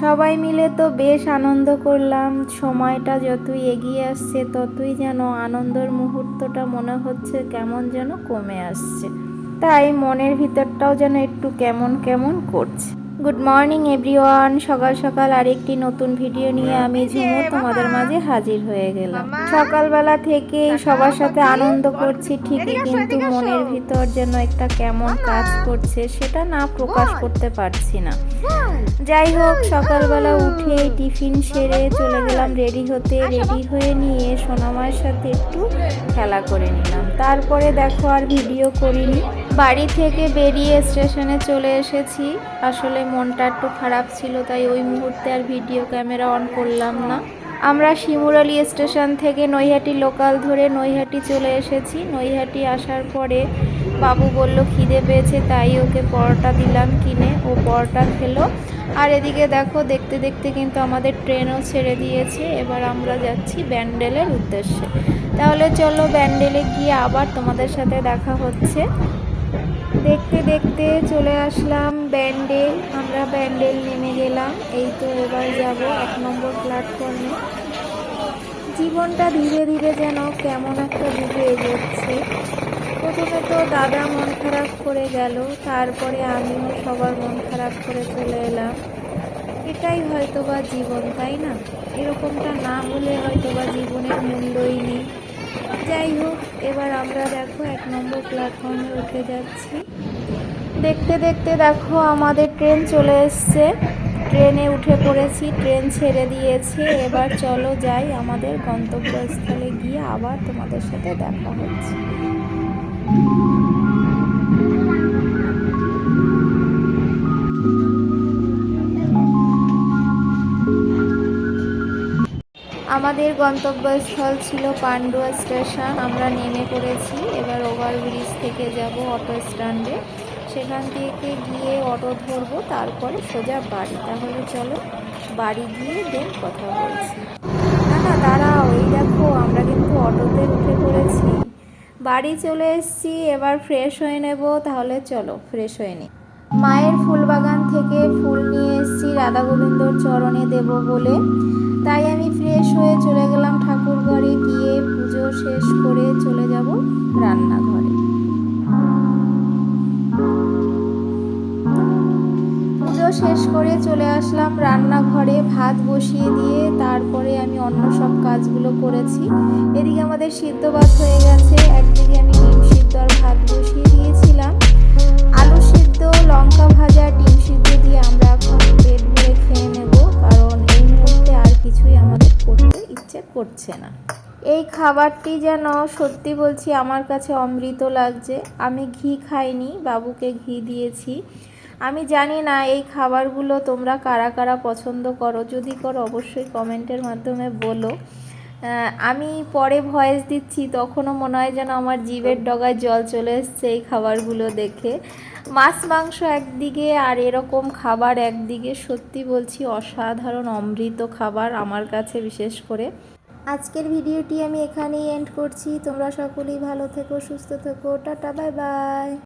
সবাই মিলে তো বেশ আনন্দ করলাম। সময়টা যতই এগিয়ে আসছে ততই যেন আনন্দের মুহূর্তটা মনে হচ্ছে কেমন যেন কমে আসছে, তাই মনের ভিতরটাও যেন একটু কেমন কেমন করছে। গুড মর্নিং এভরিওয়ান, সকাল সকাল আরেকটি নতুন ভিডিও নিয়ে আমি ঝুমু তোমাদের মাঝে হাজির হয়ে গেলাম। সকালবেলা থেকেই সবার সাথে আনন্দ করছি ঠিকই, কিন্তু মনের ভিতর যেন একটা কেমন কাজ করছে, সেটা না প্রকাশ করতে পারছি না। যাই হোক, সকালবেলা উঠে টিফিন সেরে চলে গেলাম রেডি হতে। রেডি হয়ে নিয়ে সোনামার সাথে একটু খেলা করে নিলাম। তারপরে দেখো আর ভিডিও করিনি। বাড়ি থেকে বেরিয়ে স্টেশনে চলে এসেছি। আসলে মনটা একটু খারাপ ছিল, তাই ওই মুহূর্তে আর ভিডিও ক্যামেরা অন করলাম না। আমরা শিমুরালী স্টেশন থেকে নৈহাটি লোকাল ধরে নৈহাটি চলে এসেছি। নৈহাটি আসার পরে বাবু বলল খিদে পেয়েছে, তাই ওকে পরোটা দিলাম কিনে, ও পরোটা খেলো। আর এদিকে দেখো, দেখতে দেখতে কিন্তু আমাদের ট্রেনও ছেড়ে দিয়েছে। এবার আমরা যাচ্ছি ব্যান্ডেলের উদ্দেশ্যে। তাহলে চলো ব্যান্ডেলে গিয়ে আবার তোমাদের সাথে দেখা হচ্ছে। দেখতে দেখতে চলে আসলাম ব্যান্ডেল। আমরা ব্যান্ডেল নেমে গেলাম। এই তো এবার যাব 1 নম্বর প্ল্যাটফর্মে। জীবনটা ধীরে ধীরে যেন কেমন একটা দিকে এগোচ্ছে। প্রথমে তো দাদা মন খারাপ করে গেল, তারপরে আমিও সবার মন খারাপ করে চলে এলাম। এটাই হয়তোবা জীবন, তাই না? এরকমটা না হলে হয়তোবা জীবনের মূল্যই নেই। যাই হোক, এবার আমরা দেখো 1 নম্বর প্ল্যাটফর্মে উঠে যাচ্ছি। দেখতে দেখতে দেখো আমাদের ট্রেন চলে এসছে। ট্রেনে উঠে পড়েছি, ট্রেন ছেড়ে দিয়েছে। এবার চলো যাই আমাদের গন্তব্যস্থলে, গিয়ে আবার তোমাদের সাথে দেখা হচ্ছে। আমাদের গন্তব্যস্থল ছিল পান্ডুয়া স্টেশন। আমরা নেমে পড়েছি। এবার ওভারব্রিজ থেকে যাব অটো স্ট্যান্ডে, সেখান থেকে গিয়ে অটো ধরবো, তারপরে সোজা বাড়ি। তাহলে চলো বাড়ি গিয়ে দেন কথা বলছি। না না দাঁড়াও, এই দেখো আমরা কিন্তু অটোতে উঠে পড়েছি, বাড়ি চলে এসেছি। এবার ফ্রেশ হয়ে নেব। তাহলে চলো ফ্রেশ হয়ে নিই। মায়ের ফুলবাগান থেকে ফুল নিয়ে এসেছি রাধা গোবিন্দর চরণে দেব বলে, তাই আমি ফ্রেশ হয়ে চলে গেলাম ঠাকুর ঘরে। গিয়ে পুজো শেষ করে চলে যাব রান্নাঘরে। পুজো শেষ করে চলে আসলাম রান্নাঘরে। ভাত বসিয়ে দিয়ে তারপরে আমি অন্য সব কাজগুলো করেছি। এদিকে আমাদের সিদ্ধ ভাত হয়ে গেছে। একদিকে আমি ডিম সিদ্ধ আর ভাত বসিয়ে দিয়েছিলাম। আলু সিদ্ধ, লঙ্কা ভাজা, ডিম সিদ্ধ দিয়ে আমরা এখন পেট ভরে খেয়ে নেব, কারণ এই মুহূর্তে আর কিছুই আমাদের করতে ইচ্ছে করছে না। এই খাবারটি যেন সত্যি বলছি আমার কাছে অমৃত লাগছে। আমি ঘি খাইনি, বাবুকে ঘি দিয়েছি। আমি জানি না এই খাবারগুলো তোমরা কারা কারা পছন্দ করো, যদি করো অবশ্যই কমেন্টের মাধ্যমে বলো। আমি পরে ভয়েস দিচ্ছি, তখনও মনে হয় যেন আমার জিভের ডগায় জল চলে এসছে এই খাবারগুলো দেখে। মাছ মাংস একদিকে আর এরকম খাবার একদিকে, সত্যি বলছি অসাধারণ অমৃত খাবার আমার কাছে বিশেষ করে। আজকের ভিডিওটি আমি এখানেই এন্ড করছি। তোমরা সকলেই ভালো থেকো, সুস্থ থেকো, টাটা, বাই বাই।